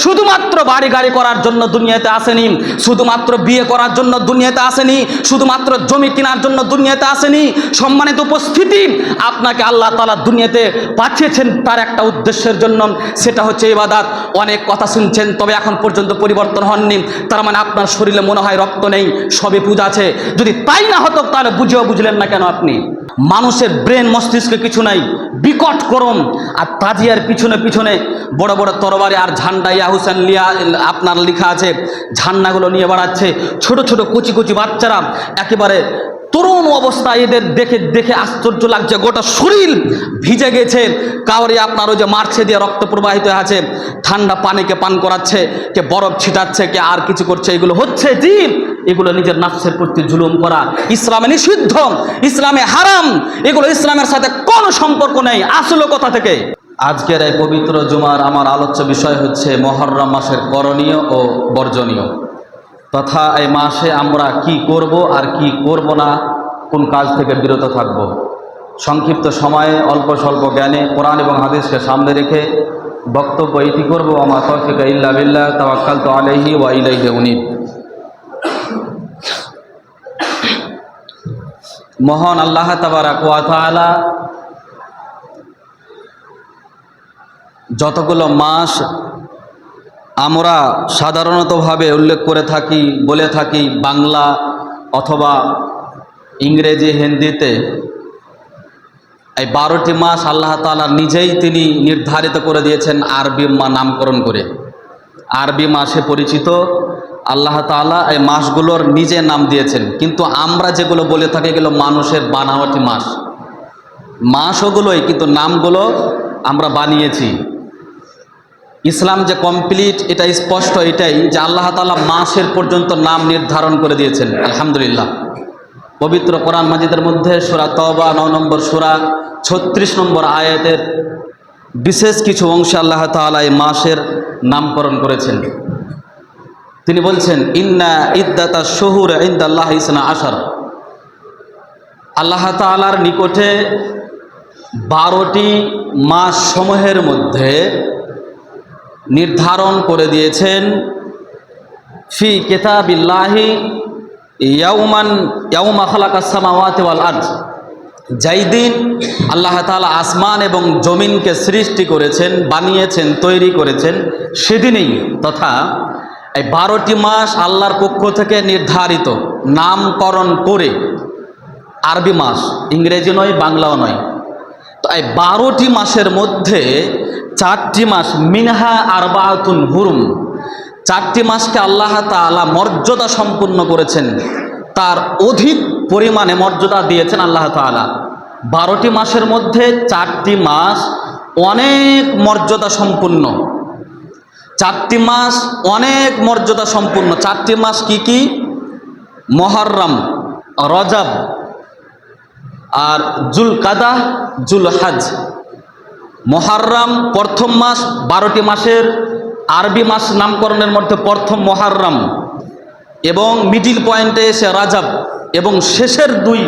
শুধুমাত্র বাড়ি গাড়ি করার জন্য দুনিয়াতে আসেনি, শুধুমাত্র বিয়ে করার জন্য দুনিয়াতে আসেনি, শুধুমাত্র জমি কেনার জন্য দুনিয়াতে আসেনি। সম্মানিত উপস্থিতি, আপনাকে আল্লাহ তাআলা দুনিয়াতে পাঠিয়েছেন তার একটা উদ্দেশ্যের জন্য, সেটা হচ্ছে ইবাদত। অনেক কথা শুনছেন, তবে এখন পর্যন্ত পরিবর্তন হননি। তার মানে আপনার শরীরে মনে হয় রক্ত নেই, সবে পূজা আছে। যদি তাই না হতো তাহলে বুঝলেন না কেন আপনি? মানুষের ব্রেন মস্তিষ্কে কিছু নাই, বিকট গরম। আর তাজিয়ার পিছনে পিছনে বড় বড় তরবারি আর ঝান্ডা ইয়া হুসেন লিয়া আপনার লেখা আছে, ঝান্ডাগুলো নিয়ে বেড়াচ্ছে। ছোট ছোট কচি কচি বাচ্চারা একেবারে তরুণ অবস্থায়, এদের দেখে দেখে আশ্চর্য লাগছে, গোটা শরীর ভিজে গেছে। কাউরে আপনার ওই যে মারছে দিয়ে রক্ত প্রবাহিত আছে, ঠান্ডা পানিকে পান করাচ্ছে, কে বরফ ছিটাচ্ছে, কে আর কিছু করছে। এগুলো হচ্ছে জি, এগুলো নিজের নাফসের প্রতি জুলুম করা। ইসলামে নিষিদ্ধ, ইসলামে হারাম, এগুলো ইসলামের সাথে কোনো সম্পর্ক নেই আসল কথা থেকে। আজকের এই পবিত্র জুমার আমার আলোচ্য বিষয় হচ্ছে মুহররম মাসের করণীয় ও বর্জনীয়, তথা এই মাসে আমরা কি করব আর কি করব না, কোন কাজ থেকে বিরত থাকব। সংক্ষিপ্ত সময়ে অল্প স্বল্প জ্ঞানে কোরআন এবং হাদিসকে সামনে রেখে বক্তব্য ইতি করব। আমা তৌফিক ইল্লা বিল্লাহ, তাওয়াক্কালতু আলাইহি ওয়া ইলাইহি উনীব। মহান আল্লাহ তাবারাক ওয়া তাআলা যতগুলো মাস আমরা সাধারণতভাবে উল্লেখ করে থাকি, বলে থাকি বাংলা অথবা ইংরেজি হিন্দিতে, এই 12টি মাস আল্লাহ তাআলা নিজেই তিনি নির্ধারিত করে দিয়েছেন আরবি নামকরণ করে। আরবি মাসে পরিচিত আল্লাহ তাআলা এই মাসগুলোর নিজে নাম দিয়েছেন, কিন্তু আমরা যেগুলো বলে থাকি এগুলো মানুষের বানাওয়াটি মাস। মাস ওগুলোই, কিন্তু নামগুলো আমরা বানিয়েছি। ইসলাম যে কমপ্লিট এটা স্পষ্ট এটাই যে আল্লাহ তাআলা মাসের পর্যন্ত নাম নির্ধারণ করে দিয়েছেন। আলহামদুলিল্লাহ, পবিত্র কোরআন মাজিদের মধ্যে সূরা তওবা 9 নম্বর সূরা 36 নম্বর আয়াতের বিশেষ কিছু অংশে আল্লাহ তাআলা এই মাসের নামকরণ করেছেন। তিনি বলছেন, ইন্না ইদ্দাতাশ শুহুর ইনদাল্লাহি 12। আল্লাহ তাআলার নিকটে 12টি মাস সমূহের মধ্যে নির্ধারণ করে দিয়েছেন ফি কিতাবিল্লাহি ইয়াউমা খালাকাস সামাওয়াতি ওয়াল আরদ, যেই দিন আল্লাহ তাআলা আসমান এবং জমিনকে সৃষ্টি করেছেন, বানিয়েছেন, তৈরি করেছেন সেদিনেই। তথা এই 12টি মাস আল্লাহর পক্ষ থেকে নির্ধারিত নামকরণ করে, আরবি মাস, ইংরেজি নয়, বাংলাও নয়। তো এই 12টি মাসের মধ্যে 4টি মাস মিনহা আরবাআতুন হুরুম, 4টি মাসকে আল্লাহ তাআলা মর্যাদা সম্পূর্ণ করেছেন, তার অধিক পরিমাণে মর্যাদা দিয়েছেন আল্লাহ তাআলা। 12টি মাসের মধ্যে 4টি মাস অনেক মর্যাদা সম্পূর্ণ, 4টি মাস অনেক মর্যাদা সম্পূর্ণ। 4টি মাস কি কি? মুহররম, রজব আর জুলকাদা, জুলহজ। মুহররম প্রথম মাস, 12টি মাসের আরবি মাস নামকরণের মধ্যে প্রথম মুহররম, এবং মিডিল পয়েন্টে এসে রাজব, এবং শেষের 2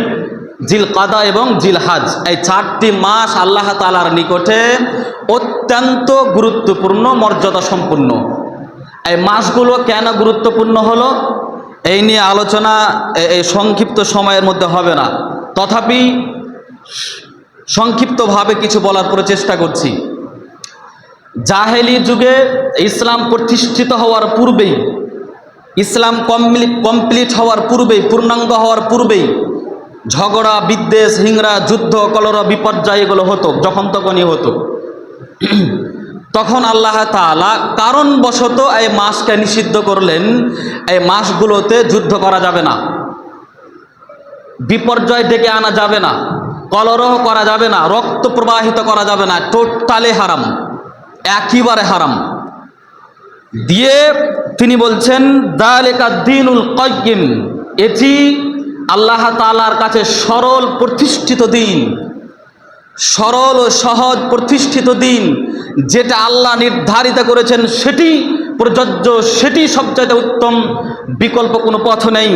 জিলকাদা এবং জিলহজ। এই 4টি মাস আল্লাহ তাআলার নিকটে অত্যন্ত গুরুত্বপূর্ণ, মর্যাদা সম্পন্ন। এই মাসগুলো কেন গুরুত্বপূর্ণ হলো এই নিয়ে আলোচনা এই সংক্ষিপ্ত সময়ের মধ্যে হবে না, তথাপি সংক্ষিপ্তভাবে কিছু বলার প্রচেষ্টা করছি। জাহেলি যুগে ইসলাম প্রতিষ্ঠিত হওয়ার পূর্বেই, ইসলাম কমপ্লিট হওয়ার পূর্বেই, পূর্ণাঙ্গ হওয়ার পূর্বেই ঝগড়া, বিদ্বেষ, হিংসা, যুদ্ধ, কলরা, বিপর্যয় এগুলো হতো, যখন তখনই হতো। তখন আল্লাহ তাআলা কারণবশত এই মাসকে নিষিদ্ধ করলেন। এই মাসগুলোতে যুদ্ধ করা যাবে না, বিপর্যয় ডেকে আনা যাবে না, কলরহ করা যাবে না, রক্ত প্রবাহিত করা যাবে না, টোটালি হারাম, একেবারে হারাম। দিয়ে তিনি বলছেন, যালিকা দ্বীনুল কাইয়্যিম, এটি আল্লাহ তাআলার কাছে সরল প্রতিষ্ঠিত দিন, সরল ও সহজ প্রতিষ্ঠিত দিন। যেটা আল্লাহ নির্ধারিত করেছেন সেটি প্রযোজ্য, সেটি সবচেয়ে উত্তম, বিকল্প কোনো পথ নেই।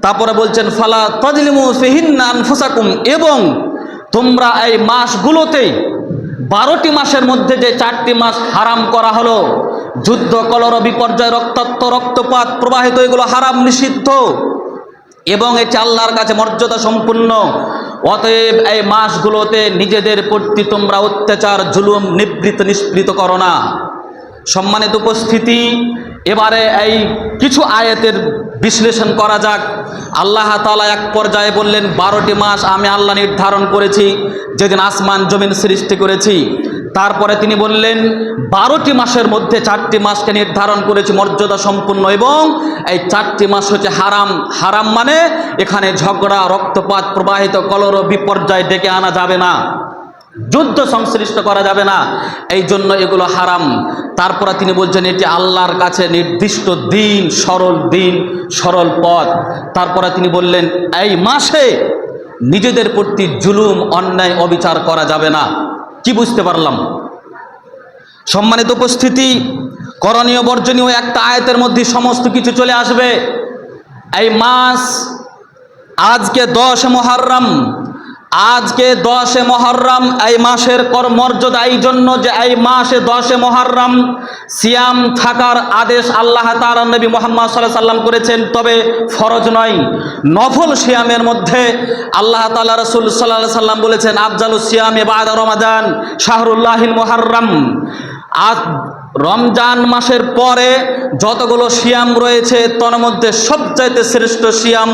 তারপরে বলছেন, ফালা তাজলিমু ফিহিন্না আনফুসাকুম, এবং তোমরা এই মাসগুলোতে 12টি মাসের মধ্যে যে 4টি মাস হারাম করা হলো, যুদ্ধ, কলর, বিপর্যয়, রক্তাক্ত, রক্তপাত প্রবাহিত, এগুলো হারাম, নিষিদ্ধ এবং এটি আল্লাহর কাছে মর্যাদা সম্পূর্ণ। অতএব এই মাসগুলোতে নিজেদের প্রতি তোমরা অত্যাচার, জুলুম, নিষ্পৃত করো না। সম্মানিত উপস্থিতি, এবারে এই কিছু আয়াতের বিশ্লেষণ করা যাক। আল্লাহ তাআলা এক পর্যায়ে বললেন, 12টি মাস আমি আল্লাহ নির্ধারণ করেছি যেদিন আসমান জমিন সৃষ্টি করেছি। তারপরে তিনি বললেন 12টি মাসের মধ্যে 4টি মাসকে নির্ধারণ করেছি মর্যাদা সম্পূর্ণ, এবং এই 4টি মাস হচ্ছে হারাম। হারাম মানে এখানে ঝগড়া, রক্তপাত প্রবাহিত, কলর, বিপর্যয় ডেকে আনা যাবে না, যুদ্ধ সংশ্লিষ্ট করা যাবে না, এই জন্য এগুলো হারাম। তারপরে তিনি বলছেন এটি আল্লাহর কাছে নির্দিষ্ট দিন, সরল পথ। তারপরে তিনি বললেন এই মাসে নিজেদের প্রতি জুলুম, অন্যায়, অবিচার করা যাবে না। কি বুঝতে পারলাম? সম্মানিত উপস্থিতি, করণীয় বর্জনীয় একটা আয়াতের মধ্যে সমস্ত কিছু চলে আসবে। এই মাস আজকে 10 মুহররম, আজকে 10 মুহররম। এই মাসের মর্যাদা এই জন্য যে এই মাসে 10 মুহররম সিয়াম থাকার আদেশ আল্লাহ তাআলা নবী মুহাম্মদ সাল্লাল্লাহু আলাইহি ওয়াসাল্লাম করেছেন, তবে ফরজ নয়, নফল সিয়ামের মধ্যে আল্লাহ তাআলা রাসূল সাল্লাল্লাহু আলাইহি ওয়াসাল্লাম বলেছেন আফজালুস সিয়ামে বাদা রমাদান শাহরুল্লাহিল মুহররম। আজ রমজান মাসের পরে যতগুলো সিয়াম রয়েছে তার মধ্যে সবচাইতে শ্রেষ্ঠ সিয়াম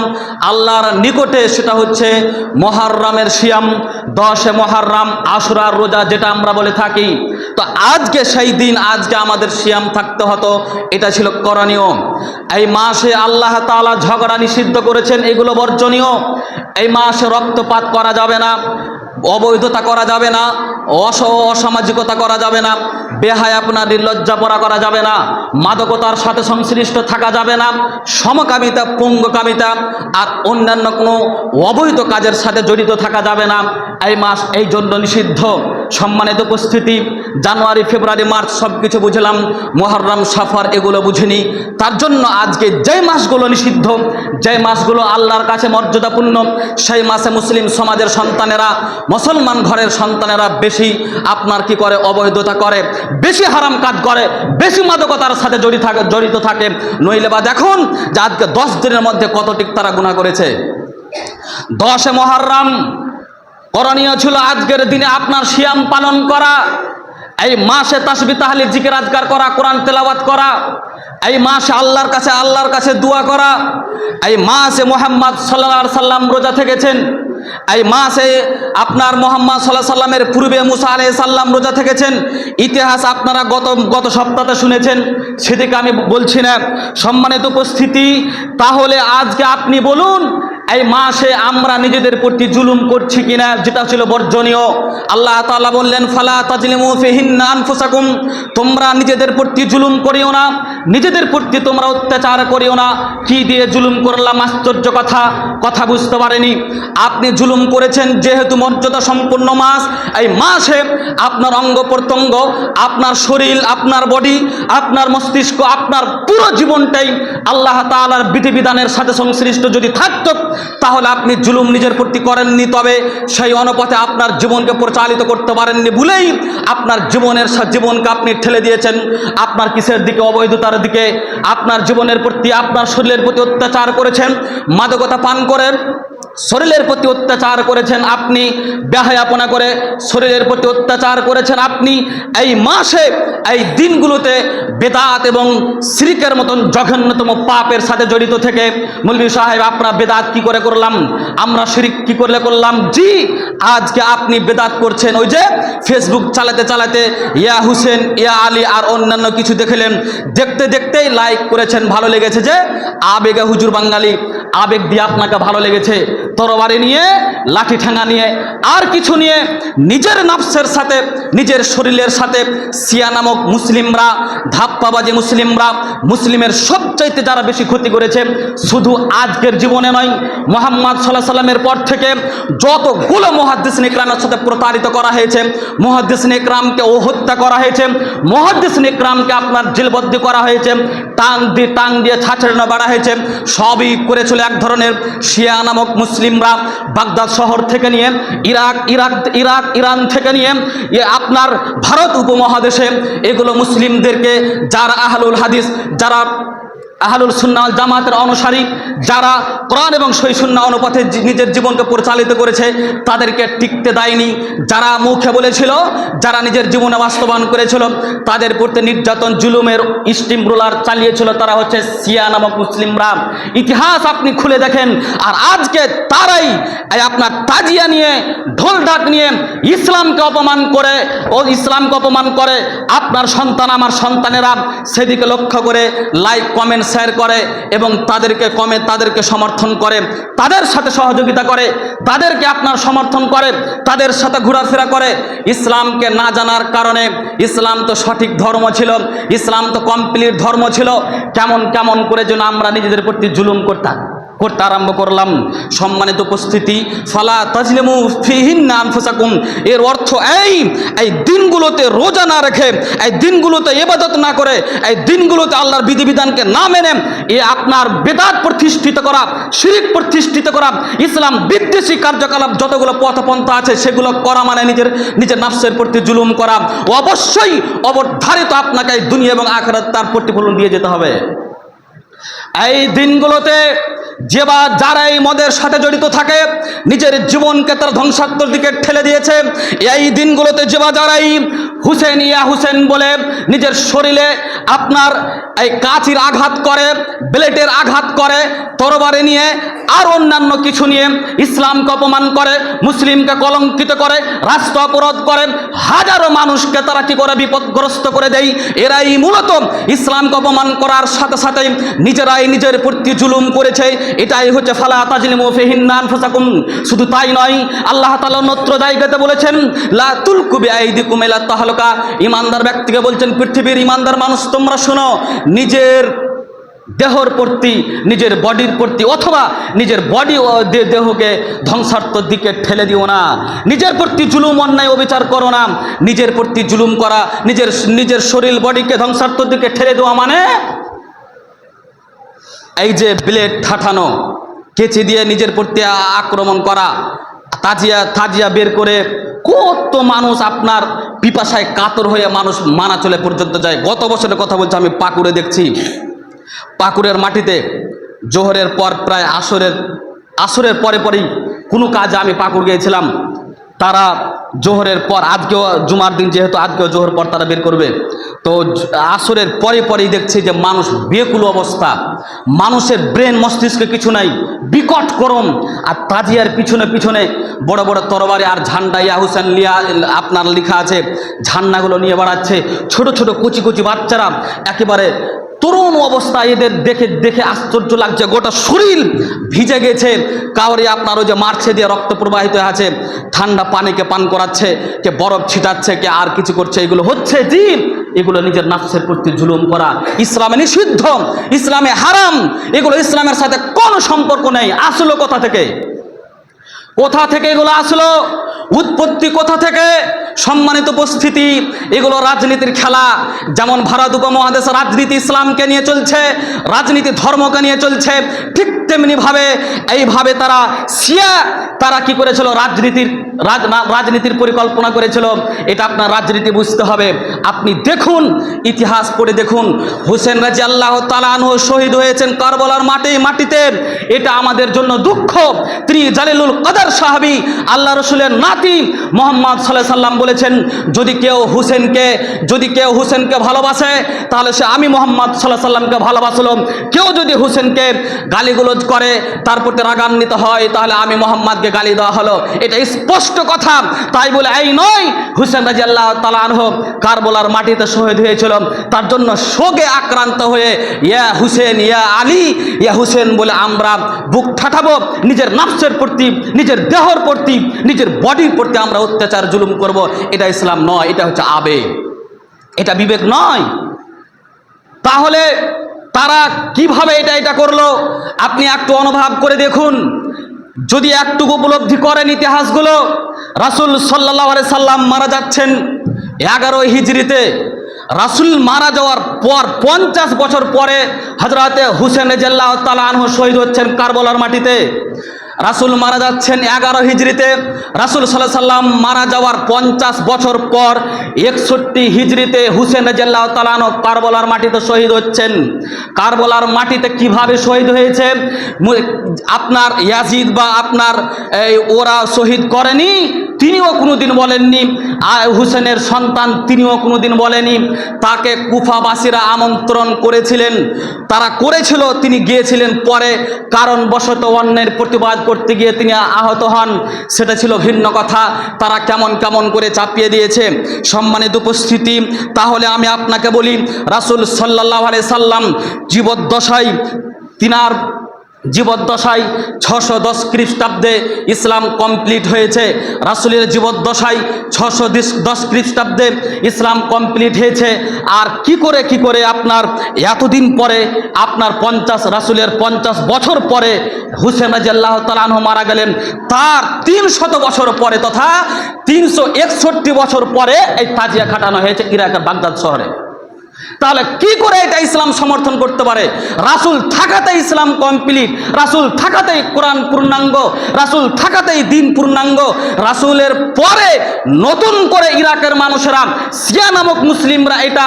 আল্লাহর নিকটে সেটা হচ্ছে মুহররমের সিয়াম, 10 মুহররম, আশুরার রোজা যেটা আমরা বলে থাকি। তো আজকে সেই দিন, আজকে আমাদের সিয়াম থাকতে হতো, এটা ছিল করণীয়। এই মাসে আল্লাহ তাআলা ঝগড়া নিষিদ্ধ করেছেন, এগুলো বর্জনীয়। এই মাসে রক্তপাত করা যাবে না, অবৈধতা করা যাবে না, অসামাজিকতা করা যাবে না, বেহায়াপনা, নির্লজ্জাপনা করা যাবে না, মাদকতার সাথে সংশ্লিষ্ট থাকা যাবে না, সমকামিতা, পুঙ্গকামিতা আর অন্যান্য কোনো অবৈধ কাজের সাথে জড়িত থাকা যাবে না। এই মাস এই জন্য নিষিদ্ধ। সম্মানিত উপস্থিতি, জানুয়ারি, ফেব্রুয়ারি, মার্চ সব কিছু বুঝলাম, মুহররম, সফর এগুলো বুঝিনি। তার জন্য আজকে যে মাসগুলো নিষিদ্ধ, যে মাসগুলো আল্লাহর কাছে মর্যাদাপূর্ণ, সেই মাসে মুসলিম সমাজের সন্তানেরা, মুসলমান ঘরের সন্তানেরা বেশি আপনার কি করে, অবৈধতা করে, বেশি হারাম কাজ করে, বেশি মাদকতার সাথে জড়িত থাকে। নইলে বা দেখুন যে আজকে 10 দিনের মধ্যে কতটি তারা গুনাহ করেছে। 10 মুহররম করণীয় ছিল আজকের দিনে আপনার সিয়াম পালন করা, এই মাসে তাসবিহ, তাহলিল, জিকির, আজকার করা, কোরআন তেলাওয়াত করা, এই মাসে আল্লাহর কাছে দোয়া করা। এই মাসে মুহাম্মদ সাল্লাল্লাহু আলাইহি সাল্লাম রোজা থেকেছেন। এই মাসে আপনার মুহাম্মদ সাল্লাল্লাহু আলাইহি সাল্লামের পূর্বে মুসা আলাইহিস সালাম রোজা থেকেছেন। ইতিহাস আপনারা গত সপ্তাহে শুনেছেন, সেদিকে আমি বলছি না। সম্মানিত উপস্থিতি, তাহলে আজকে আপনি বলুন এই মাসে আমরা নিজেদের প্রতি জুলুম করছি কিনা, যেটা ছিল বর্জনীয়। আল্লাহ তাআলা বললেন ফালা তাজলিমু ফিহিন্না আনফুসাকুম, তোমরা নিজেদের প্রতি জুলুম করিও না, নিজেদের প্রতি তোমরা অত্যাচার করিও না। কি দিয়ে জুলুম করলাম? আশ্চর্য কথা বুঝতে পারেনি। আপনি জুলুম করেছেন যেহেতু মর্যাদা সম্পন্ন মাস, এই মাসে আপনার অঙ্গ প্রত্যঙ্গ, আপনার শরীর, আপনার বডি, আপনার মস্তিষ্ক, আপনার পুরো জীবনটাই আল্লাহ তাআলার বিধিবিধানের সাথে সংশ্লিষ্ট যদি থাকতো, তাহলে আপনি জুলুম নিজের প্রতি করেননি, তবে সেই অনুপাতে আপনার জীবনকে পরিচালিত করতে পারেননি বলেই আপনার জীবনকে আপনি ঠেলে দিয়েছেন আপনার কিসের দিকে? অবৈধতার দিকে। আপনার জীবনের প্রতি, আপনার শরীরের প্রতি অত্যাচার করেছেন, মাদকতা পান করে শরীরের প্রতি অত্যাচার করেছেন আপনি, বেহায়াপনা করে শরীরের প্রতি অত্যাচার করেছেন আপনি। এই মাসে, এই দিনগুলোতে বেদাত এবং শিরকের মতন জঘন্যতম পাপের সাথে জড়িত থেকে, মৌলভী সাহেব আপনারা বেদাত কি করে করলাম, আমরা শিরক কি করে করলাম? জি, আজকে আপনি বেদাত করছেন। ওই যে ফেসবুক চালাতে ইয়া হুসেন, ইয়া আলী আর অন্যান্য কিছু দেখলেন, দেখতেই লাইক করেছেন, ভালো লেগেছে, যে আবেগে হুজুর বাঙালি, আবেগ দিয়ে আপনাকে ভালো লেগেছে। তরবারি নিয়ে, লাঠি ঠ্যাঙা নিয়ে, আর কিছু নিয়ে নিজের নফসের সাথে, নিজের শরীরের সাথে শিয়া নামক মুসলিমরা, ধাপ্পাবাজি মুসলিমরা, মুসলিমের সবচাইতে যারা বেশি ক্ষতি করেছে, শুধু আজকের জীবনে নয়, মুহাম্মদ সাল্লাল্লাহু আলাইহি সাল্লামের পর থেকে যতগুলো মুহাদ্দিসিন ইকরামের সাথে প্রতারিত করা হয়েছে, মুহাদ্দিসিন ইকরামকে হত্যা করা হয়েছে, মুহাদ্দিসিন ইকরামকে আপনার জেলবন্দি করা হয়েছে, টাং দিয়ে ছাঁচড়ানো বাড়া হয়েছে, সবই করেছিল এক ধরনের শিয়া নামক মুসলিম মুসলিমরা বাগদাদ শহর থেকে নিয়ে ইরান থেকে নিয়ে আপনার ভারত উপমহাদেশে এগুলো মুসলিমদেরকে, যারা আহলুল হাদিস, যারা আহলুল সুন্নাহ ওয়াল জামাতের অনুসারী, যারা কোরআন এবং সহিহ সুন্নাহ অনুপাতে নিজের জীবনকে পরিচালিত করেছে, তাদেরকে টিকতে দেয়নি। যারা মুখে বলেছিল, যারা নিজের জীবনে বাস্তবায়ন করেছিল, তাদের প্রতি নির্যাতন জুলুমের স্টিম রোলার চালিয়েছিল, তারা হচ্ছে শিয়া নামক মুসলিমরা। ইতিহাস আপনি খুলে দেখেন। আর আজকে তারাই আপনার তাজিয়া নিয়ে, ঢোল ঢাক নিয়ে ইসলামকে অপমান করে আপনার সন্তান, আমার সন্তানেরা সেদিকে লক্ষ্য করে লাইক কমেন্ট শেয়ার করে এবং তাদেরকে সমর্থন করে, তাদের সাথে সহযোগিতা করে, তাদেরকে আপনার সমর্থন করে, তাদের সাথে ঘোরাফেরা করে। ইসলামকে না জানার কারণে, ইসলাম তো সঠিক ধর্ম ছিল, ইসলাম তো কমপ্লিট ধর্ম ছিল, কেমন করে যেন আমরা নিজেদের প্রতি জুলুম করতে আরম্ভ করলাম। সম্মানিত উপস্থিতি, ফালা তাজলিমু ফিহিন্না আনফুসাকুম, এর অর্থ এই দিনগুলোতে রোজা না রেখে, এই দিনগুলোতে ইবাদত না করে, এই দিনগুলোতে আল্লাহর বিধিবিধানকে না মেনে আপনার বেদাত প্রতিষ্ঠিত করা, শিরক প্রতিষ্ঠিত করা, ইসলাম বিদ্বেষী কার্যকলাপ যতগুলো পথপন্থা আছে সেগুলো করা মানে নিজের নাফসের প্রতি জুলুম করা। অবশ্যই অবধারিত আপনাকে এই দুনিয়া এবং আখিরাত তার প্রতিফলন দিয়ে যেতে হবে। এই দিনগুলোতে যারা এই মদের সাথে জড়িত থাকে, নিজের জীবনকে তার ধ্বংসাত্মক দিকে ঠেলে দিয়েছে। এই দিনগুলোতে যারাই হুসেন বলে নিজের শরীরে আপনার এই কাঁচির আঘাত করে, ব্লেডের আঘাত করে, তরবারি নিয়ে আর অন্যান্য কিছু নিয়ে ইসলামকে অপমান করে, মুসলিমকে কলঙ্কিত করে, রাষ্ট্র অপরাধ করে, হাজারো মানুষকে তারা কি করে বিপদগ্রস্ত করে দেয়। এরাই মূলত ইসলামকে অপমান করার সাথে সাথে নিজেরাই নিজের প্রতি জুলুম করেছে। এটাই হচ্ছে ফালা তাজলিমু ফিহিন্না আনফুসাকুম। শুধু তাই নয়, আল্লাহ তাআলা অন্যত্র জায়গাতে বলেছেন লা তুলকু বিআইদিকুম ইলা তাহলুকা। ইমানদার ব্যক্তিকে বলছেন, পৃথিবীর ইমানদার মানুষ তোমরা শোনো, নিজের দেহর প্রতি, নিজের বডির প্রতি অথবা নিজের বডি দেহকে ধ্বংসাত্মক দিকে ঠেলে দিও না। নিজের প্রতি জুলুম, অন্যায়, অবিচার করো না। নিজের প্রতি জুলুম করা, নিজের শরীর বডিকে ধ্বংসাত্মক দিকে ঠেলে দেওয়া মানে এই যে ব্লেড ঠাঠানো, কেচি দিয়ে নিজের প্রতি আক্রমণ করা, তাজিয়া বের করে কত মানুষ আপনার পিপাসায় কাতর হয়ে মানুষ মানা চলে পর্যন্ত যায়। গত বছরের কথা বলছি, আমি পাকুড়ে দেখছি, পাকুড়ের মাটিতে জোহরের পর প্রায় আসরের পরেই কোনো কাজে আমি পাকুড় গিয়েছিলাম। তারা জোহরের পর, আজকেও জুমার দিন যেহেতু আজকেও জোহর পর তারা বের করবে, তো আসরের পরেই দেখছি যে মানুষ বেকুল অবস্থা, মানুষের ব্রেন মস্তিষ্কে কিছু নাই, বিকট গরম। আর তাজিয়ার পিছনে বড় বড় তরবারি আর ঝান্ডা ইয়া হুসেন আপনার লেখা আছে, ঝান্ডাগুলো নিয়ে বেড়াচ্ছে। ছোট ছোট কচি বাচ্চারা একেবারে তরুণ অবস্থায়, এদের দেখে আশ্চর্য লাগছে, গোটা শরীর ভিজে গেছে। কাউরে আপনার ওই যে মারছে দিয়ে রক্ত প্রবাহিত আছে, ঠান্ডা পানিকে পান করাচ্ছে, কে বরফ ছিটাচ্ছে, কে আর কিছু করছে। এগুলো হচ্ছে এগুলো নিজের নাফসের প্রতি জুলুম করা। ইসলামে নিষিদ্ধ, ইসলামে হারাম, এগুলো ইসলামের সাথে কোনো সম্পর্ক নেই। আসলো কোথা থেকে এগুলো আসলো? উৎপত্তি কোথা থেকে? সম্মানিত উপস্থিতি, এগুলো রাজনীতির খেলা। যেমন ভারত উপমহাদেশে রাজনীতি ইসলামকে নিয়ে চলছে, রাজনীতি ধর্মকে নিয়ে চলছে, ঠিক তেমনিভাবে এইভাবে তারা কি করেছিল, রাজনীতির পরিকল্পনা করেছিল। এটা আপনার রাজনীতি বুঝতে হবে। আপনি দেখুন, ইতিহাস পড়ে দেখুন, হুসেন রাদিয়াল্লাহু তাআলা আনহু শহীদ হয়েছেন কারবালার মাটিতে। এটা আমাদের জন্য দুঃখ। তিনি জালিলুল কদর সাহাবী, আল্লাহ রসুলের নাতি মুহাম্মদ সাল্লাল্লাহু আলাইহি সাল্লাম বলেছেন, যদি কেউ হুসেনকে ভালোবাসে তাহলে সে আমি মুহাম্মদ সাল্লাল্লাহু আলাইহি সাল্লামকে ভালোবাসলো। কেউ যদি হুসেনকে গালিগুলোজ করে, তার প্রতি রাগান্বিত হয়, তাহলে আমি মুহাম্মদকে গালি দেওয়া হলো। এটা স্পষ্ট কথা। তাই বলে এই নয়, হুসেন রাদিয়াল্লাহু তাআলা আনহু কারবালার মাটিতে শহীদ হয়েছিল, তার জন্য শোকে আক্রান্ত হয়ে ইয়া হুসেন, ইয়া আলী, ইয়া হুসেন বলে আমরা বুক ঠাটাবো। নিজের নাফসের প্রতি, নিজের দেহর প্রতি, নিজের বডির প্রতি আমরা অত্যাচার জুলুম করব। এটা ইসলাম নয়, এটা হচ্ছে আবেগ, এটা বিবেক নয়। তাহলে তারা কিভাবে এটা করলো? আপনি একটু অনুভব করে দেখুন। যদি একটু উপলব্ধি করেন ইতিহাসগুলো, রাসূল সাল্লাল্লাহু আলাইহি সাল্লাম মারা যাচ্ছেন 11 হিজরিতে। রাসূল মারা যাওয়ার পর 50 বছর পরে হযরতে হুসেন রাদিয়াল্লাহু তাআলা আনহু শহীদ হচ্ছেন কারবালার মাটিতে। রাসূল মারা যাচ্ছেন 11 হিজরিতে। রাসূল সাল্লাল্লাহু আলাইহি সাল্লাম মারা যাওয়ার 50 বছর পর 61 হিজরিতে হুসেন রাদিয়াল্লাহু তাআলা আনহু কারবালার মাটিতে শহীদ হচ্ছেন। কারবালার মাটিতে কিভাবে শহীদ হয়েছে? আপনার ইয়াজিদ বা আপনার ওরা শহীদ করেনি, তিনিও কোনোদিন বলেননি। হুসেনের সন্তান তিনিও কোনোদিন বলেনি। তাকে কুফাবাসীরা আমন্ত্রণ করেছিলেন, তারা করেছিল, তিনি গিয়েছিলেন। পরে কারণবশত অন্যের প্রতিবাদ করতে গিয়ে তিনি আহত হন, সেটা ছিল ভিন্ন কথা। তারা কেমন কেমন করে চাপিয়ে দিয়েছে। সম্মানিত উপস্থিতি, তাহলে আমি আপনাকে বলি, রাসূল সাল্লাল্লাহু আলাইহি সাল্লাম জীবদ্দশায় তিনার জীবদ্দশায় 610 খ্রিস্টাব্দে ইসলাম কমপ্লিট হয়েছে। রাসূলের জীবদ্দশায় 610 খ্রিস্টাব্দে ইসলাম কমপ্লিট হয়েছে। আর কি করে আপনার এতদিন পরে আপনার রাসূলের 50 বছর পরে হুসেন রাদিয়াল্লাহু তাআলা আনহু মারা গেলেন। তার 300 বছর পরে তথা 361 বছর পরে এই তাজিয়া খাটানো হয়েছে ইরাকের বাগদাদ শহরে। তাহলে কি করে এটা ইসলাম সমর্থন করতে পারে? রাসূল থাকাতেই ইসলাম কমপ্লিট, রাসূল থাকাতেই কোরআন পূর্ণাঙ্গ, রাসূল থাকাতেই দিন পূর্ণাঙ্গ। রাসূলের পরে নতুন করে ইরাকের মানুষেরা, শিয়া নামক মুসলিমরা এটা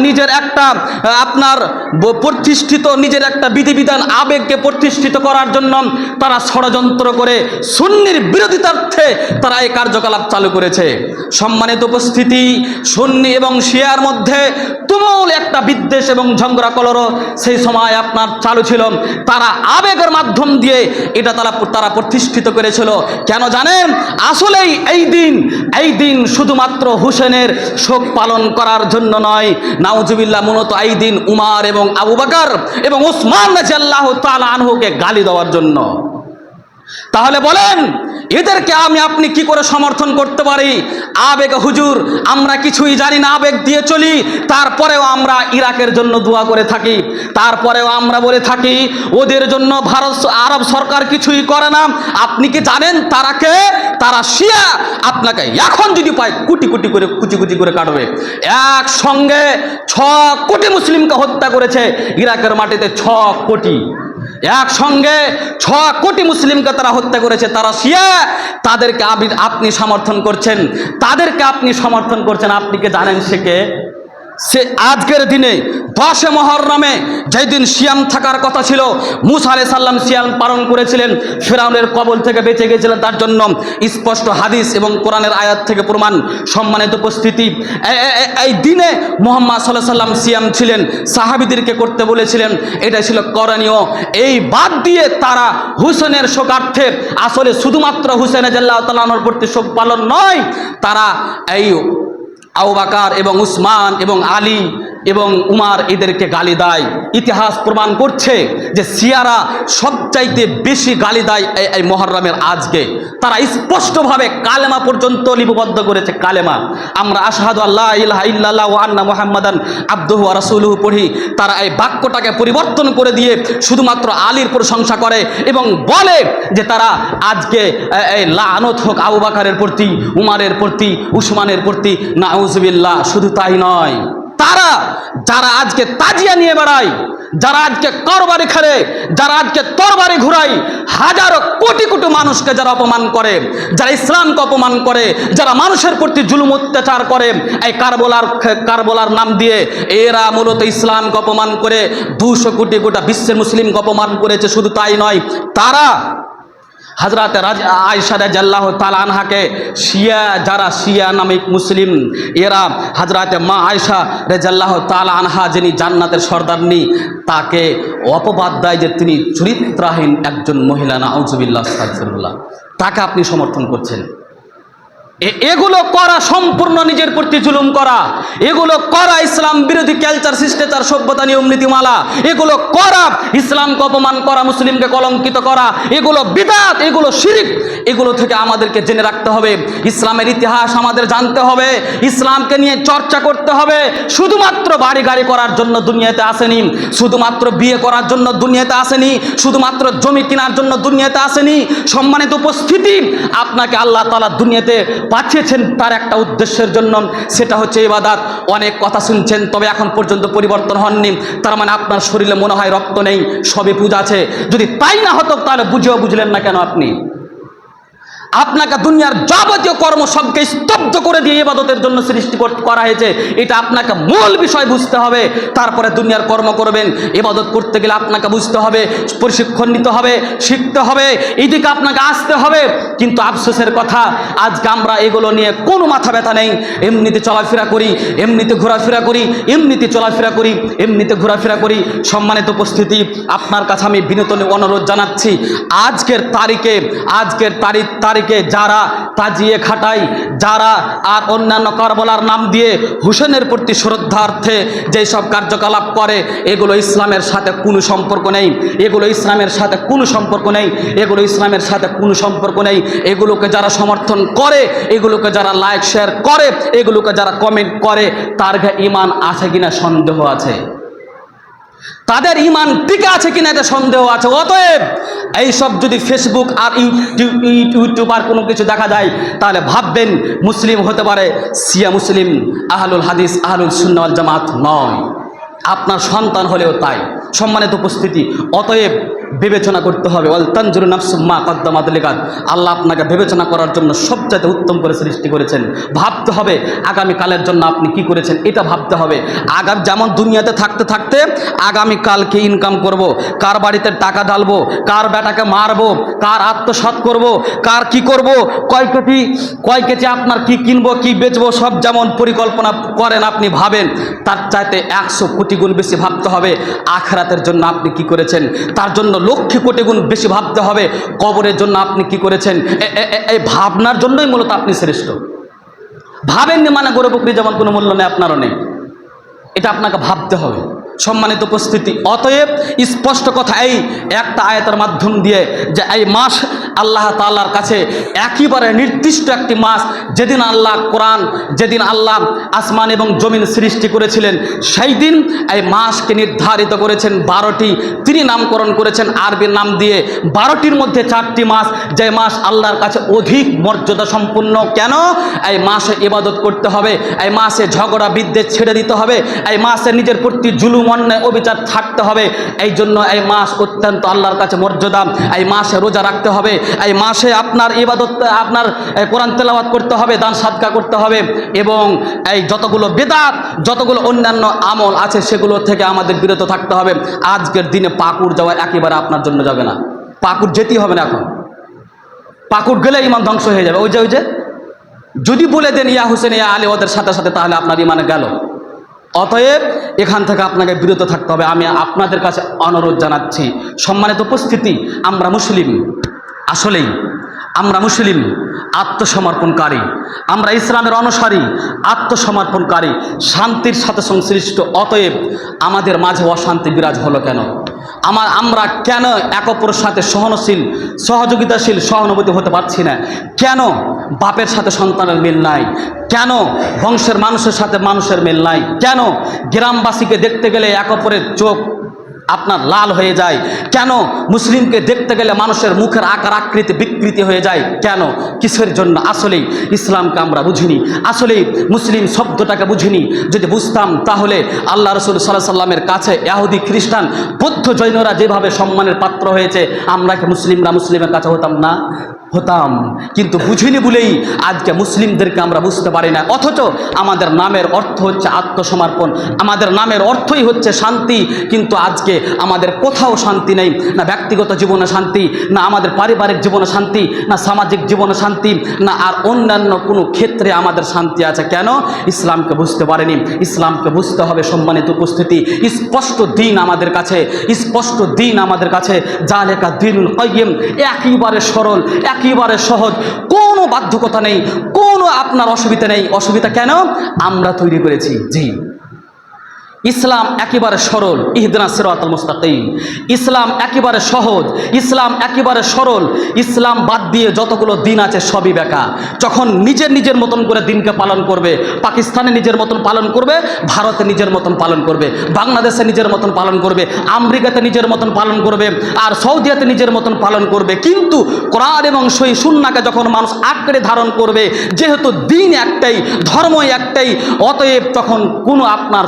নিজের একটা আপনার প্রতিষ্ঠিত, নিজের একটা বিধিবিধান আবেগকে প্রতিষ্ঠিত করার জন্য তারা ষড়যন্ত্র করে সুন্নির বিরোধিতার্থে তারা এই কার্যকলাপ চালু করেছে। সম্মানিত উপস্থিতি, সুন্নি এবং শিয়ার মধ্যে তুমুল একটা বিদ্বেষ এবং ঝগড়া কলরব সেই সময় আপনার চালু ছিল। তারা আবেগের মাধ্যম দিয়ে এটা তারা প্রতিষ্ঠিত করেছিল। কেন জানেন? আসলেই এই দিন শুধুমাত্র হুসেনের শোক পালন করার জন্য নয়, নাউজুবিল্লাহ, মূলত এই দিন উমর এবং আবু বকর এবং উসমান রাদিয়াল্লাহু তাআলা আনহুকে গালি দেওয়ার জন্য। তাহলে বলেন, এদেরকে আপনি কি করে সমর্থন করতে পারি? আবেগ হুজুর, আমরা কিছুই জানি না, আবেগ দিয়ে চলি। তারপরেও আমরা ইরাকের জন্য দোয়া করে থাকি, তারপরেও আমরা বলে থাকি ওদের জন্য আরব সরকার কিছুই করে না। আপনি কি জানেন তারা কে? তারা শিয়া। আপনাকে এখন যদি পায় কুটি কুটি করে কাটবে। একসঙ্গে 6 কোটি মুসলিমকে হত্যা করেছে ইরাকের মাটিতে। 6 কোটি একসঙ্গে 6 কোটি মুসলিমকে তারা হত্যা করেছে। তারা শিয়া। তাদেরকে আপনি সমর্থন করছেন, আপনি কি জানেন সে কে? সে আজকের দিনে 10 মুহররমে যেই দিন সিয়াম থাকার কথা ছিল, মুসা আলাইহিস সালাম সিয়াম পালন করেছিলেন, ফিরআউনের কবল থেকে বেঁচে গিয়েছিলেন, তার জন্য স্পষ্ট হাদিস এবং কোরআনের আয়াত থেকে প্রমাণ। সম্মানিত উপস্থিতি, এই দিনে মুহাম্মদ সাল্লাল্লাহু আলাইহি সাল্লাম সিয়াম ছিলেন, সাহাবীদেরকে করতে বলেছিলেন, এটা ছিল করণীয়। এই বাদ দিয়ে তারা হুসেনের শোকার্থে, আসলে শুধুমাত্র হুসেন রাদিয়াল্লাহু তাআলা আনহুর প্রতি শোক পালন নয়, তারা এই আবু বকর এবং উসমান এবং আলী এবং উমর এদেরকে গালি দেয়। ইতিহাস প্রমাণ করছে যে শিয়ারা সবচাইতে বেশি গালি দেয় এই মুহররমের আজকে। তারা স্পষ্টভাবে কালেমা পর্যন্ত লিপিবদ্ধ করেছে। কালেমা, আমরা আশহাদু আল্লা ইলাহা ইল্লাল্লাহু ওয়া আন্না মুহাম্মাদান আবদুহু ওয়া রাসূলুহু পড়ি। তারা এই বাক্যটাকে পরিবর্তন করে দিয়ে শুধুমাত্র আলীর প্রশংসা করে এবং বলে যে তারা আজকে এই লানত হোক আবু বকরের প্রতি, উমরের প্রতি, উসমানের প্রতি, নাউজুবিল্লাহ। শুধু তাই নয়, তারা যারা আজকে তাজিয়া নিয়ে বেড়ায়, যারা আজকে করবারি খেলে, যারা আজকে তরবারি ঘুরায়, হাজারো কোটি কোটি মানুষকে যারা অপমান করে, যারা ইসলামকে অপমান করে, যারা মানুষের প্রতি জুলুম অত্যাচার করে, এই কারবালার নাম দিয়ে এরা মূলত ইসলামকে অপমান করে 200 কোটি গোটা বিশ্বের মুসলিমকে অপমান করেছে। শুধু তাই নয়, তারা হযরতে আয়েশা রাদিয়াল্লাহু তাআলা আনহাকে যারা শিয়া নামিক মুসলিম, এরা হযরতে মা আয়েশা রাদিয়াল্লাহু তাআলা আনহা যিনি জান্নাতের সর্দারনী, তাকে অপবাদ দেয় যে তিনি চরিত্রহীন একজন মহিলা। নাউজুবিল্লাহ, আস্তাগফিরুল্লাহ। তাকে আপনি সমর্থন করছেন। এগুলো করা সম্পূর্ণ নিজের প্রতি জুলুম করা, এগুলো করা ইসলাম বিরোধী কালচার, শিষ্টাচার, সভ্যতা, নিয়ম নীতিমালা, এগুলো করা ইসলামকে অপমান করা, মুসলিমকে কলঙ্কিত করা, এগুলো বিদআত, এগুলো শিরক। এগুলো থেকে আমাদেরকে জেনে রাখতে হবে। ইসলামের ইতিহাস আমাদের জানতে হবে, ইসলামকে নিয়ে চর্চা করতে হবে। শুধুমাত্র বাড়ি গাড়ি করার জন্য দুনিয়াতে আসেনি, শুধুমাত্র বিয়ে করার জন্য দুনিয়াতে আসেনি, শুধুমাত্র জমি কেনার জন্য দুনিয়াতে আসেনি। সম্মানিত উপস্থিতি, আপনাকে আল্লাহ তাআলা দুনিয়াতে পাঠিয়েছেন তার একটা উদ্দেশ্যের জন্য, সেটা হচ্ছে ইবাদত। অনেক কথা শুনছেন তবে এখন পর্যন্ত পরিবর্তন হননি, তার মানে আপনার শরীরে মনে হয় রক্ত নেই, সবে পূজা আছে। যদি তাই না হতো তাহলে বুঝেও বুঝলেন না কেন আপনি? আপনাকে দুনিয়ার যাবতীয় কর্ম সবকে স্তব্ধ করে দিয়ে ইবাদতের জন্য সৃষ্টি করা হয়েছে, এটা আপনাকে মূল বিষয় বুঝতে হবে। তারপরে দুনিয়ার কর্ম করবেন। ইবাদত করতে গেলে আপনাকে বুঝতে হবে, প্রশিক্ষণ নিতে হবে, শিখতে হবে, এইদিকে আপনাকে আসতে হবে। কিন্তু আফসোসের কথা, আজকে আমরা এগুলো নিয়ে কোনো মাথা ব্যথা নেই। এমনিতে চলাফেরা করি, এমনিতে ঘোরাফেরা করি, এমনিতে চলাফেরা করি, এমনিতে ঘোরাফেরা করি। সম্মানিত উপস্থিতি, আপনার কাছে আমি বিনীত অনুরোধ জানাচ্ছি, আজকের তারিখে যারা তাজিয়ে খাটাই, যারা আর অন্যান্য কারবালার নাম দিয়ে হুসেনের প্রতি শ্রদ্ধার্থে যেই সব কার্যকলাপ করে, এগুলো ইসলামের সাথে কোনো সম্পর্ক নেই, এগুলো ইসলামের সাথে কোনো সম্পর্ক নেই, এগুলো ইসলামের সাথে কোনো সম্পর্ক নেই। এগুলোকে যারা সমর্থন করে, এগুলোকে যারা লাইক শেয়ার করে, এগুলোকে যারা কমেন্ট করে, তার গায়ে ঈমান আছে কিনা সন্দেহ আছে, তাদের ঈমান টিকে আছে কিনা এটা সন্দেহ আছে। অতএব এইসব যদি ফেসবুক আর ইউটিউব আর কোনো কিছু দেখা যায়, তাহলে ভাববেন মুসলিম হতে পারে, শিয়া মুসলিম, আহলুল হাদিস, আহলুল সুন্নাহ ওয়াল জামাত নয়। আপনার সন্তান হলেও তাই। সম্মানিত উপস্থিতি, অতএব বিবেচনা করতে হবে। ওয়াল তানজুরু নাফসুম মা কদ্দামাত লিগাদ। আল্লাহ আপনাকে বিবেচনা করার জন্য সবচেয়ে উত্তম করে সৃষ্টি করেছেন। ভাবতে হবে আগামীকালের জন্য আপনি কি করেছেন, এটা ভাবতে হবে। যেমন দুনিয়াতে থাকতে থাকতে আগামীকালকে ইনকাম করব, কার বাড়িতে টাকা ঢালবো, কার বেটাকে মারবো, কার আত্মসাৎ করব, কার কি করব, কয় কেজি আপনার কি কিনবো, কি বেচবো, সব যেমন পরিকল্পনা করেন আপনি ভাবেন, তার চাইতে 100 কোটি গুণ বেশি ভাবতে হবে আখিরাতের জন্য আপনি কি করেছেন। তার জন্য লক্ষ কোটি গুণ বেশি ভাবতে হবে কবরের জন্য আপনি কি করেছেন। এই ভাবনার জন্যই মূলত আপনি শ্রেষ্ঠ। ভাবেননি মানে গরু বকরি যেমন কোনো মূল্য নেই, আপনারও নেই, এটা আপনাকে ভাবতে হবে। সম্মানিত উপস্থিতি, অতএব স্পষ্ট কথা এই একটা আয়াতের মাধ্যম দিয়ে যে এই মাস আল্লাহ তাআলার কাছে একেবারে নির্দিষ্ট একটি মাস, যেদিন আল্লাহ আসমান এবং জমিন সৃষ্টি করেছিলেন, সেই দিন এই মাসকে নির্ধারিত করেছেন 12টি, তিনি নামকরণ করেছেন আরবি নাম দিয়ে। 12টির মধ্যে 4টি মাস, যে মাস আল্লাহর কাছে অধিক মর্যাদা সম্পন্ন। কেন? এই মাসে ইবাদত করতে হবে, এই মাসে ঝগড়া বিদ্বেষ ছেড়ে দিতে হবে, এই মাসে নিজের প্রতি জুলুম অন্যায় অবিচার থাকতে হবে। এই জন্য এই মাস অত্যন্ত আল্লাহর কাছে মর্যাদা। এই মাসে রোজা রাখতে হবে, এই মাসে আপনার ইবাদত, আপনার কোরআন তেলাওয়াত করতে হবে, দান সাদকা করতে হবে, এবং এই যতগুলো বেদাত, যতগুলো অন্যান্য আমল আছে সেগুলো থেকে আমাদের বিরত থাকতে হবে। আজকের দিনে পাকুড় যাওয়া একেবারে আপনার জন্য যাবে না, পাকুড় যেতেই হবে না। এখন পাকুড় গেলে ইমান ধ্বংস হয়ে যাবে। ওই যে যদি বলে দেন ইয়া হুসেন ইয়া আলী ওদের সাথে সাথে, তাহলে আপনার ইমানে গেল। অতএব এখান থেকে আপনাকে বিরত থাকতে হবে। আমি আপনাদের কাছে অনুরোধ জানাচ্ছি, সম্মানিত উপস্থিতি, আমরা মুসলিম, আসলেই আমরা মুসলিম, আত্মসমর্পণকারী, আমরা ইসলামের অনুসারী, আত্মসমর্পণকারী, শান্তির সাথে সংশ্লিষ্ট। অতএব আমাদের মাঝে অশান্তি বিরাজ হলো কেন? আমরা কেন এক অপরের সাথে সহনশীল, সহযোগিতাশীল, সহানুভূতি হতে পারছি না? কেন বাপের সাথে সন্তানের মিল নাই? কেন বংশের মানুষের সাথে মানুষের মিল নাই? কেন গ্রামবাসীকে দেখতে গেলে এক অপরের চোখ আপনার লাল হয়ে যায়? কেন মুসলিমকে দেখতে গেলে মানুষের মুখের আকার আকৃতি বিকৃতি হয়ে যায়? কেন? কিসের জন্য? আসলেই ইসলামকে আমরা বুঝিনি, আসলেই মুসলিম শব্দটাকে বুঝিনি। যদি বুঝতাম তাহলে আল্লাহ রসুল সাল্লাল্লাহু আলাইহি সাল্লামের কাছে ইহুদি, খ্রিস্টান, বৌদ্ধ, জৈনরা যেভাবে সম্মানের পাত্র হয়েছে, আমরা কি মুসলিমের কাছে হতাম না? হতাম। কিন্তু বুঝিনি বলেই আজকে মুসলিমদেরকে আমরা বুঝতে পারি না। অথচ আমাদের নামের অর্থ হচ্ছে আত্মসমর্পণ, আমাদের নামের অর্থই হচ্ছে শান্তি। কিন্তু আজকে আমাদের কোথাও শান্তি নেই, না ব্যক্তিগত জীবনে শান্তি, না আমাদের পারিবারিক জীবনে শান্তি, না সামাজিক জীবনে শান্তি, না আর অন্যান্য কোনো ক্ষেত্রে আমাদের শান্তি আছে। কেন? ইসলামকে বুঝতে পারেনি। ইসলামকে বুঝতে হবে। সম্মানিত উপস্থিতি, স্পষ্ট দিন আমাদের কাছে, স্পষ্ট দিন আমাদের কাছে, জালেকা দীনুল কাইয়্যিম, একেবারে সরল, একেবারে সহজ, কোনো বাধ্যকতা নেই, কোনো আপনার অসুবিধা নেই। অসুবিধা কেন? আমরা তৈরি করেছি। জি, ইসলাম একেবারে সরল, ইহদিনাস সিরাতাল মুস্তাকিম। ইসলাম একেবারে সহজ, ইসলাম একেবারে সরল। ইসলাম বাদ দিয়ে যতগুলো দিন আছে সবই বেকার। যখন নিজের মতন করে দিনকে পালন করবে, পাকিস্তানে নিজের মতন পালন করবে, ভারতে নিজের মতন পালন করবে, বাংলাদেশে নিজের মতন পালন করবে, আমেরিকাতে নিজের মতন পালন করবে, আর সৌদিয়াতে নিজের মতন পালন করবে। কিন্তু কোরআন এবং সহি সুন্নাহকে যখন মানুষ আঁকড়ে ধারণ করবে, যেহেতু দিন একটাই, ধর্মই একটাই, অতএব তখন কোনো আপনার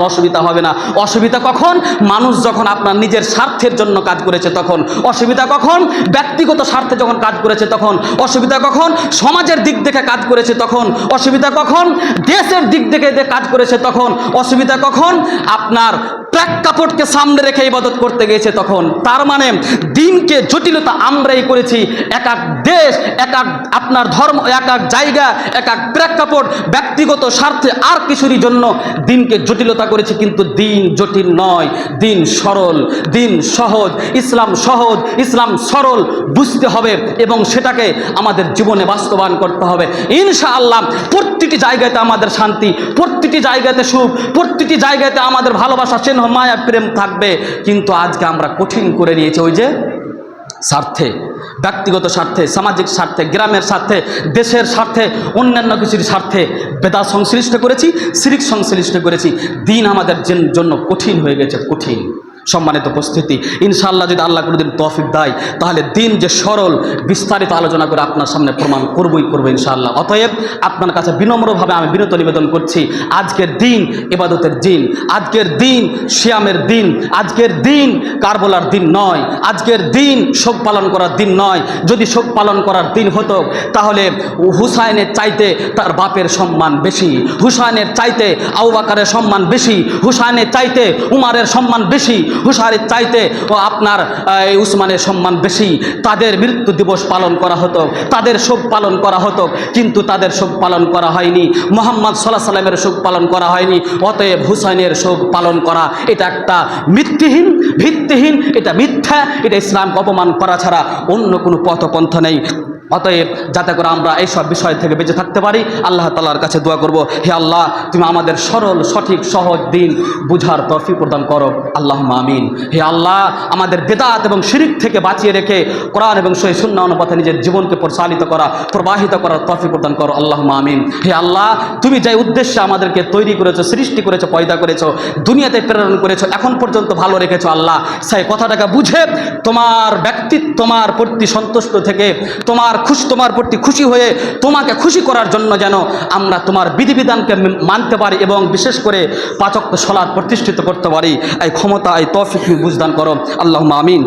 অসুবিধা হবে না। অসুবিধা কখন? মানুষ যখন আপনার নিজের স্বার্থের জন্য কাজ করেছে তখন অসুবিধা, কখন ব্যক্তিগত স্বার্থে যখন কাজ করেছে তখন অসুবিধা, কখন সমাজের দিক থেকে কাজ করেছে তখন অসুবিধা, কখন দেশের দিক থেকে কাজ করেছে তখন অসুবিধা, কখন আপনার প্রেক্ষাপটকে সামনে রেখে ইবাদত করতে গিয়েছে তখন। তার মানে দিনকে জটিলতা আমরাই করেছি। এক এক দেশ, এক এক আপনার ধর্ম, এক এক জায়গা, এক এক প্রেক্ষাপট, ব্যক্তিগত স্বার্থে আর কিছুরই জন্য দিনকে জটিলতা করেছি। কিন্তু দিন জটিল নয়, দিন সরল, দিন সহজ। ইসলাম সহজ, ইসলাম সরল বুঝতে হবে এবং সেটাকে আমাদের জীবনে বাস্তবায়ন করতে হবে। ইনশাআল্লাহ প্রতিটি জায়গাতে আমাদের শান্তি, প্রতিটি জায়গাতে সুখ, প্রতিটি জায়গাতে আমাদের ভালোবাসা, স্নেহ, মায়া, প্রেম থাকবে। কিন্তু আজকে আমরা কঠিন করে নিয়েছি ওই যে স্বার্থে, ব্যক্তিগত স্বার্থে, সামাজিক স্বার্থে, গ্রামের স্বার্থে, দেশের স্বার্থে, অন্যান্য কিছুর স্বার্থে বেদাত সংশ্লিষ্ট করেছি, শিরক সংশ্লিষ্ট করেছি। দিন আমাদের জন্য কঠিন হয়ে গেছে, কঠিন। সম্মানিত উপস্থিতি, ইনশাআল্লাহ যদি আল্লাহ কোনোদিন তৌফিক দেয় তাহলে দিন যে সরল বিস্তারিত আলোচনা করে আপনার সামনে প্রমাণ করবই করবো ইনশাআল্লাহ। অতএব আপনার কাছে বিনম্রভাবে আমি বিনত নিবেদন করছি, আজকের দিন ইবাদতের দিন, আজকের দিন সিয়ামের দিন, আজকের দিন কারবালার দিন নয়, আজকের দিন শোক পালন করার দিন নয়। যদি শোক পালন করার দিন হতো তাহলে হুসাইনের চাইতে তার বাপের সম্মান বেশি, হুসাইনের চাইতে আবু বকরের সম্মান বেশি, হুসাইনের চাইতে উমারের সম্মান বেশি, হুসাইনের চাইতে আপনার উসমানের সম্মান বেশি। তাদের মৃত্যু দিবস পালন করা হতো, তাদের শোক পালন করা হতো, কিন্তু তাদের শোক পালন করা হয়নি। মুহাম্মদ সাল্লাল্লাহু আলাইহি সাল্লামের শোক পালন করা হয়নি। অতএব হুসাইনের শোক পালন করা এটা একটা ভিত্তিহীন, এটা মিথ্যা, এটা ইসলামকে অপমান করা ছাড়া অন্য কোনো পথপন্থা নেই। অতএব যাতে করে আমরা এইসব বিষয় থেকে বেঁচে থাকতে পারি, আল্লাহ তাআলার কাছে দোয়া করব, হে আল্লাহ তুমি আমাদের সরল, সঠিক, সহজ দিন বুঝার তৌফিক প্রদান করো, আল্লাহুম্মা আমিন। হে আল্লাহ আমাদের বেদাত এবং শিরক থেকে বাঁচিয়ে রেখে কোরআন এবং সহিহ সুন্নাহ অনুপাতে নিজের জীবনকে পরিচালিত করা, প্রবাহিত করার তৌফিক প্রদান করো, আল্লাহুম্মা আমিন। হে আল্লাহ তুমি যে উদ্দেশ্যে আমাদেরকে তৈরি করেছো, সৃষ্টি করেছো, পয়দা করেছো, দুনিয়াতে প্রেরণ করেছো, এখন পর্যন্ত ভালো রেখেছো আল্লাহ, সেই কথাটাকে বুঝে তোমার ব্যক্তিত্ব, তোমার প্রতি সন্তুষ্ট থেকে তোমার প্রতি খুশি হয়ে তোমাকে খুশি করার জন্য যেন আমরা তোমার বিধিবিধানকে মানতে পারি এবং বিশেষ করে 5 ওয়াক্ত সালাত প্রতিষ্ঠিত করতে পারি। এই ক্ষমতা, এই তৌফিক বুঝদান করো, আল্লাহুম্মা আমিন।